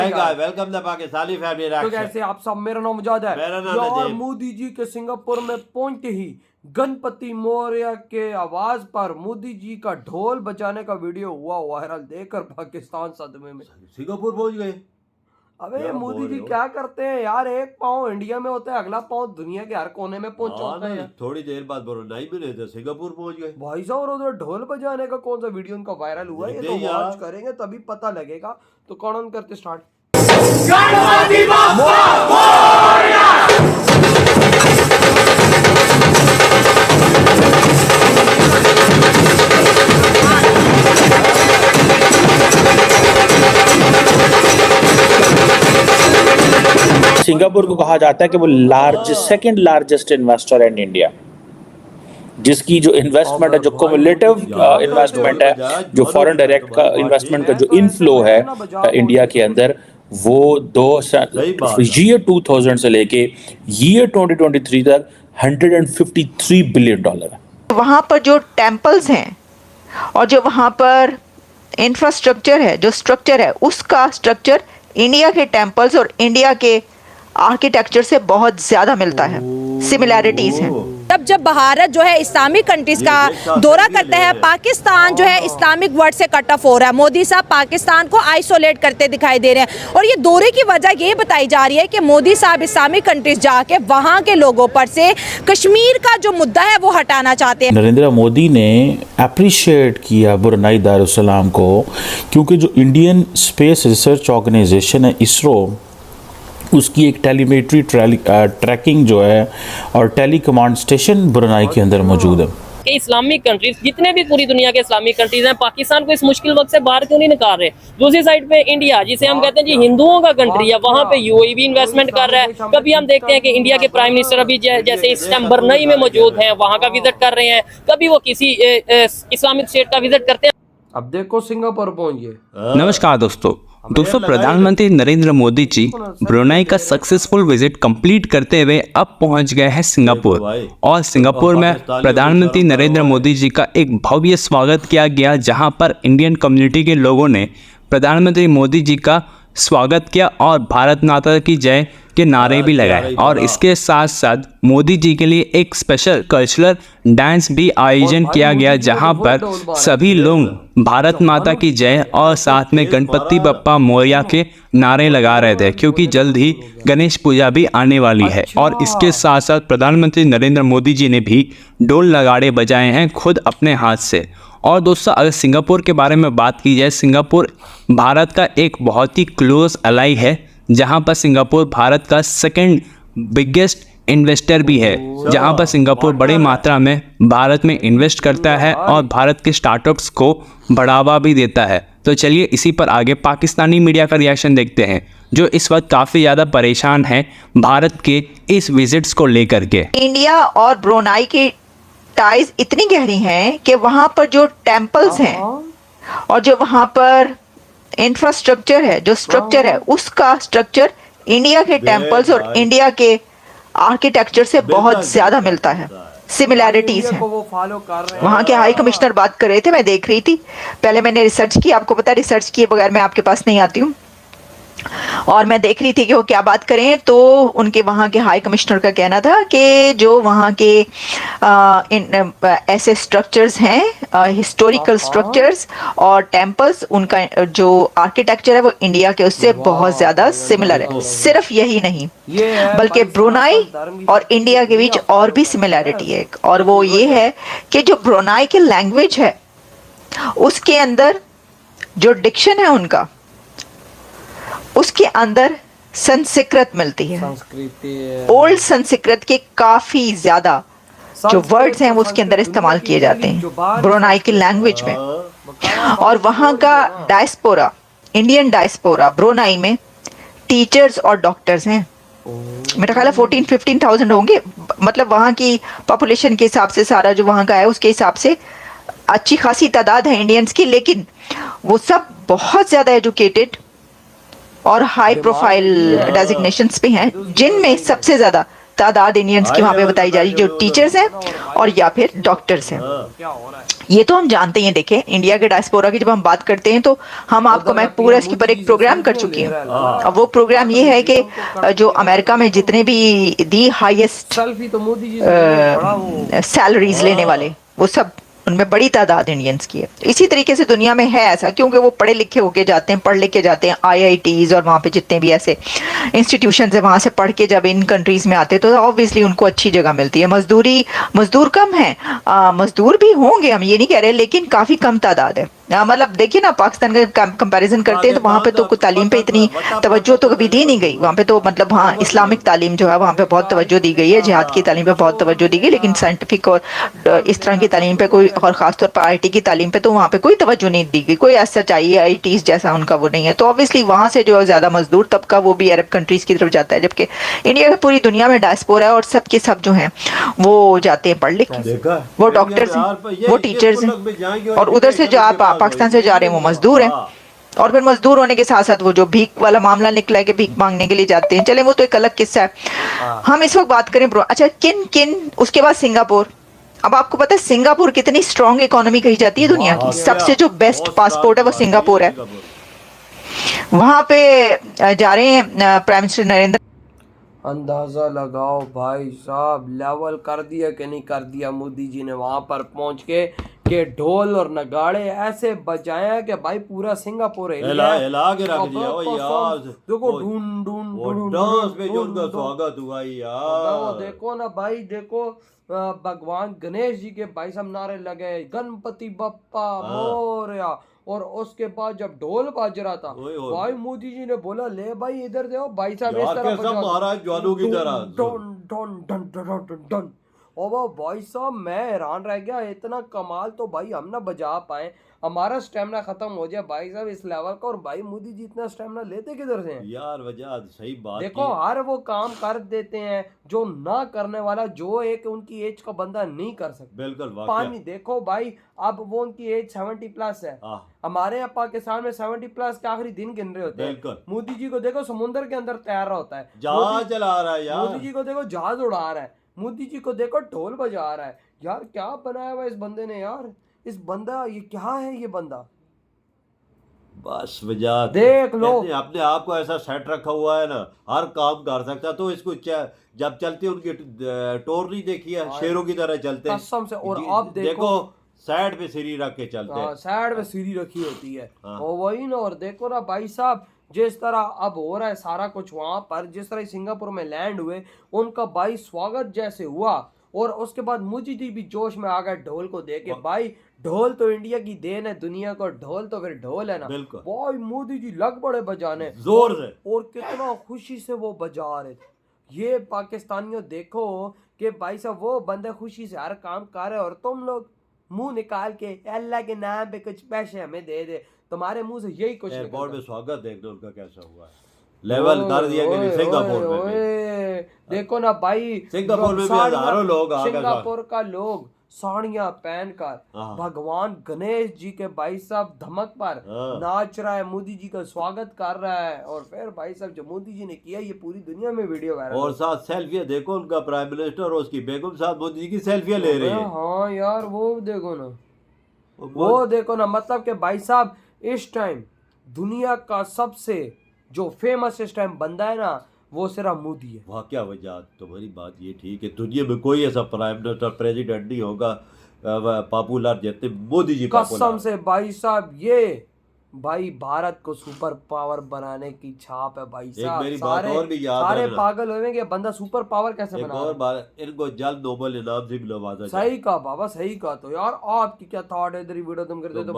Welcome the Pakistani family तो कैसे आप सब, मेरा नाम मुजाहिद है। मेरा नाम यार नदीम। मोदी जी के सिंगापुर में पहुंचते ही गणपति मौर्य के आवाज पर मोदी जी का ढोल बजाने का वीडियो हुआ वायरल, देखकर पाकिस्तान सदमे में। सिंगापुर पहुंच गए। अबे मोदी जी क्या करते हैं यार, एक पाँव इंडिया में होता है, अगला पाँव दुनिया के हर कोने में पहुंचाते हैं। थोड़ी देर बाद ब्रुनाई में रहे थे, सिंगापुर पहुंच गए भाई साहब। और उधर ढोल बजाने का कौन सा वीडियो उनका वायरल हुआ है, ये तो वॉच करेंगे तभी पता लगेगा। तो कौन करते स्टार्ट। सिंगापुर को कहा जाता है कि वो second largest investor in India, जिसकी जो इन्वेस्टमेंट है, जो क्युमुलेटिव इन्वेस्टमेंट है, जो फॉरेन डायरेक्ट का इन्वेस्टमेंट का जो इनफ्लो है इंडिया के अंदर, वो ईयर 2000 से लेके ईयर 2023 तक $153 बिलियन है। वहाँ पर जो टेम्पल्स हैं और जो वहाँ पर इंफ्रास्ट्रक्चर है, जो स्ट्रक्चर है, उसका स्ट्रक्चर इंडिया के टेम्पल्स और इंडिया के आर्किटेक्चर से बहुत ज़्यादा मिलता है, सिमिलैरिटीज़ हैं। तब जब भारत जो है इस्लामिक कंट्रीज का दौरा करता है, पाकिस्तान जो है इस्लामिक वर्ल्ड से कट ऑफ हो रहा है। मोदी साहब पाकिस्तान को आइसोलेट करते दिखाई दे रहे हैं और ये दौरे की वजह ये बताई जा रही है कि मोदी साहब इस्लामिक कंट्रीज जाके वहाँ के लोगों पर से कश्मीर का जो मुद्दा है वो हटाना चाहते हैं। नरेंद्र मोदी ने अप्रिशिएट किया ब्रुनाई दारुसलाम को, क्योंकि जो इंडियन स्पेस रिसर्च ऑर्गेनाइजेशन है इसरो, उसकी एक टेलीमेट्री ट्रैकिंग जो है और टेली कमांड स्टेशन ब्रुनाई के अंदर मौजूद है। कि इस्लामिक कंट्रीज जितने भी पूरी दुनिया के इस्लामिक कंट्रीज हैं, पाकिस्तान को इस मुश्किल वक्त से बाहर क्यों नहीं निकाल रहे। दूसरी साइड पे इंडिया, जिसे हम कहते हैं जी हिंदुओं का कंट्री है, वहाँ पे यूएई भी इन्वेस्टमेंट कर रहा है। कभी हम देखते हैं कि इंडिया के प्राइम मिनिस्टर अभी जैसे इस टाइम बरनई में मौजूद हैं, वहाँ का विजिट कर रहे हैं, कभी वो किसी इस्लामिक स्टेट का विजिट करते हैं। अब देखो सिंगापुर पहुंच गए। नमस्कार दोस्तों, प्रधानमंत्री नरेंद्र मोदी जी ब्रुनाई का सक्सेसफुल विजिट कंप्लीट करते हुए अब पहुंच गए हैं सिंगापुर, और सिंगापुर में प्रधानमंत्री नरेंद्र मोदी जी का एक भव्य स्वागत किया गया, जहां पर इंडियन कम्युनिटी के लोगों ने प्रधानमंत्री मोदी जी का स्वागत किया और भारत माता की जय के नारे भी लगाए। और इसके साथ साथ मोदी जी के लिए एक स्पेशल कल्चरल डांस भी आयोजन किया गया, जहां पर सभी लोग भारत माता की जय और साथ में गणपति बप्पा मोरया के नारे लगा रहे थे, क्योंकि जल्द ही गणेश पूजा भी आने वाली है। और इसके साथ साथ प्रधानमंत्री नरेंद्र मोदी जी ने भी ढोल नगाड़े बजाए हैं खुद अपने हाथ से। और दोस्तों, अगर सिंगापुर के बारे में बात की जाए, सिंगापुर भारत का एक बहुत ही क्लोज अलाई है, जहां पर सिंगापुर भारत का सेकंड बिगेस्ट इन्वेस्टर भी है, जहां पर सिंगापुर बड़ी मात्रा में भारत में इन्वेस्ट करता है और भारत के स्टार्टअप्स को बढ़ावा भी देता है। तो चलिए इसी पर आगे पाकिस्तानी मीडिया का रिएक्शन देखते हैं, जो इस वक्त काफ़ी ज़्यादा परेशान है भारत के इस विजिट्स को लेकर के। इंडिया और ब्रुनाई की टाइज इतनी गहरी हैं कि वहाँ पर जो टेम्पल्स हैं और जो वहाँ पर इंफ्रास्ट्रक्चर है, जो स्ट्रक्चर है, उसका स्ट्रक्चर इंडिया के टेम्पल्स और इंडिया के आर्किटेक्चर से बहुत ज्यादा मिलता है, सिमिलैरिटीज हैं। वहाँ के हाई कमिश्नर बात कर रहे थे, मैं देख रही थी। पहले मैंने रिसर्च की, आपको पता है रिसर्च किए बगैर मैं आपके पास नहीं आती हूँ, और मैं देख रही थी कि वो क्या बात करें। तो उनके वहाँ के हाई कमिश्नर का कहना था कि जो वहाँ के ऐसे स्ट्रक्चर्स हैं, हिस्टोरिकल स्ट्रक्चर्स और टेम्पल्स, उनका जो आर्किटेक्चर है वो इंडिया के उससे बहुत ज़्यादा सिमिलर है। सिर्फ यही नहीं, बल्कि ब्रुनाई और इंडिया के बीच और भी सिमिलैरिटी है, और वो ये है कि जो ब्रुनाई की लैंग्वेज है उसके अंदर जो डिक्शन है उनका, उसके अंदर संस्कृत मिलती है। ओल्ड संस्कृत के काफी ज्यादा जो वर्ड्स हैं वो उसके अंदर इस्तेमाल किए जाते हैं ब्रुनाई की लैंग्वेज में। और वहाँ का डायस्पोरा, इंडियन डायस्पोरा ब्रुनाई में टीचर्स और डॉक्टर्स हैं। मेरा ख्याल है 14-15,000 होंगे, मतलब वहाँ की पॉपुलेशन के हिसाब से, सारा जो वहाँ का है उसके हिसाब से अच्छी खासी तादाद है इंडियंस की, लेकिन वो सब बहुत ज़्यादा एजुकेटेड और हाई प्रोफाइल डेजिग्नेशंस पे हैं, जिनमें सबसे ज़्यादा तादाद इंडियंस की वहाँ पे बताई जा रही है जो टीचर्स हैं और या फिर डॉक्टर्स हैं। क्या हो रहा है? ये तो हम जानते ही हैं। देखें, इंडिया के डायस्पोरा की जब हम बात करते हैं तो हम आपको, मैं पूरा इसके ऊपर एक प्रोग्राम कर चुकी हूँ। अब वो प्रोग्राम ये है कि जो अमेरिका में जितने भी दी हाईएस्ट सेल्फी तो मोदी जी से बड़ा वो सैलरीज लेने वाले, वो सब, उनमें बड़ी तादाद इंडियंस की है। इसी तरीके से दुनिया में है ऐसा, क्योंकि वो पढ़े लिखे होके जाते हैं, पढ़ लिख के जाते हैं IITs और वहाँ पे जितने भी ऐसे इंस्टीट्यूशंस है, वहाँ से पढ़ के जब इन कंट्रीज में आते हैं तो ऑब्वियसली उनको अच्छी जगह मिलती है। मजदूर कम है, मजदूर भी होंगे, हम ये नहीं कह रहे, लेकिन काफ़ी कम तादाद है। मतलब देखिए ना, पाकिस्तान का कंपैरिजन करते हैं तो वहाँ पे तो कुछ तालीम पे इतनी तवज्जो तो कभी दी नहीं गई। वहाँ पे तो मतलब हाँ, इस्लामिक तालीम जो है वहाँ पे बहुत तवज्जो दी गई है, जिहाद की तालीम पे बहुत तवज्जो दी गई, लेकिन साइंटिफिक और इस तरह की तालीम पे कोई, और ख़ासतौर पर IT की तालीम पे तो वहाँ पे कोई तवज्जो नहीं दी गई। कोई ऐसा चाहिए IITs जैसा उनका वो नहीं है। तो ऑब्वियसली वहाँ से जो ज़्यादा मजदूर तबका वो भी अरब कंट्रीज़ की तरफ जाता है, जबकि इंडिया का पूरी दुनिया में डायस्पोरा है और सब के सब जो हैं वो जाते हैं पढ़ लिख के, वो डॉक्टर्स हैं, वो टीचर्स हैं, और उधर से जो आप पाकिस्तान से जा रहे हैं वो मजदूर हैं। और फिर मजदूर होने के साथ साथ वो जो भीख वाला मामला निकला है कि भीख मांगने के लिए जाते हैं, चले वो तो एक अलग किस्सा है। हम इस वक्त बात करें अच्छा किन उसके बाद सिंगापुर। अब आपको पता है सिंगापुर कितनी स्ट्रॉन्ग इकोनॉमी कही जाती है दुनिया की, सबसे जो बेस्ट पासपोर्ट है वो सिंगापुर है। वहां पे जा रहे हैं प्राइम मिनिस्टर नरेंद्र। अंदाजा लगाओ भाई साहब, लेवल कर दिया कि नहीं कर दिया मोदी जी ने वहां पर पहुंच के ढोल और नगाड़े ऐसे बजाया कि भाई पूरा सिंगापुर हिला के रख दिया। ओ यार देखो, ढूंढ ढूंढ वो डांस में जो उनका स्वागत हुआ यार, देखो ना भाई, देखो भगवान गणेश जी के भाई साहब नारे लगे, गणपति बप्पा मोरया, और उसके बाद जब ढोल बज रहा था भाई मोदी जी ने बोला, ले भाई इधर देखो भाई साहब इस तरह सब महाराज ज्वानू की तरह done done done done done. और वो भाई साहब मैं हैरान रह गया, इतना कमाल तो भाई हम ना बजा पाए, हमारा स्टेमिना खत्म हो जाए भाई साहब इस लेवल का, और भाई मोदी जी इतना स्टेमिना लेते किधर से हैं यार? वजह सही बात देखो, हर वो काम कर देते हैं जो ना करने वाला जो एक उनकी एज का बंदा नहीं कर सकता। बिल्कुल पानी देखो भाई, अब वो उनकी एज 70+ है, हमारे यहाँ पाकिस्तान में 70+ के आखिरी दिन गिन रहे होते हैं। मोदी जी को देखो समुद्र के अंदर तैर रहा होता है, जहाज चला रहा है यार। मोदी जी को देखो जहाज उड़ा रहा है, मोदी जी को देखो ढोल बजा रहा है। यार क्या बनाया हुआ इस बंदे ने यार, इस बंदा ये क्या है ये बंदा, बस वजह देख लो, अपने आप को ऐसा सेट रखा हुआ है ना, हर काम कर सकता। तो इसको जब चलती उनकी टोर नहीं देखी है, शेरों की तरह चलते हैं कसम से। और अब देखो साइड पे सीढ़ी रख के चलते हैं, साइड पे सीढ़ी रखी होती है, और वही ना। और देखो ना भाई साहब, जिस तरह अब हो रहा है सारा कुछ वहां पर, जिस तरह सिंगापुर में लैंड हुए, उनका भाई स्वागत जैसे हुआ, और उसके बाद मोदी जी भी जोश में आ गए ढोल को देके। भाई ढोल तो इंडिया की देन है, दुनिया को ढोल तो फिर ढोल है ना। भाई मोदी जी लग बड़े बजाने जोर से, और कितना खुशी से वो बजा रहे थे। ये पाकिस्तानियों देखो कि भाई साहब वो बंदे खुशी से हर काम कर रहे, और तुम लोग मुंह निकाल के अल्लाह के नाम पे कुछ पैसे हमें दे दे, तुम्हारे मुंह से यही कुछ एयरपोर्ट में स्वागत देखो उनका कैसा हुआ है, लेवल कर दिया कि नहीं। सिंगापुर में देखो ना भाई, सिंगापुर में भी हजारों लोग आ गए, सिंगापुर का लोग साड़ियां पहनकर भगवान गणेश जी के भाई साहब धमक पर नाच रहा है, मोदी जी का स्वागत कर रहा है। और फिर भाई साहब जो मोदी जी ने किया, ये पूरी दुनिया में वीडियो वायरल, और साथ सेल्फियां देखो, उनका प्राइम मिनिस्टर और उसकी बेगम साथ मोदी जी की सेल्फियां ले रहे हैं। हाँ यार वो देखो ना, वो देखो ना, मतलब कि भाई साहब इस टाइम दुनिया का सबसे जो फेमस इस टाइम बंदा है ना, वो सिर्फ मोदी है। वहाँ क्या वजह? तुम्हारी बात ये ठीक है, दुनिया में कोई ऐसा प्राइम मिनिस्टर प्रेसिडेंट नहीं होगा पॉपुलर जितने मोदी जी कसम से भाई साहब। ये भाई भारत को सुपर पावर बनाने की छाप है भाई साहब। मेरी बात और भी याद सारे पागल होंगे कि बंदा सुपर पावर कैसे बना। और बात, इनको जल्द नोबेल इनाम से भी नवाजा। सही कहा बाबा, सही कहा। तो यार आपकी क्या थॉट है इधर वीडियो तुम करते तो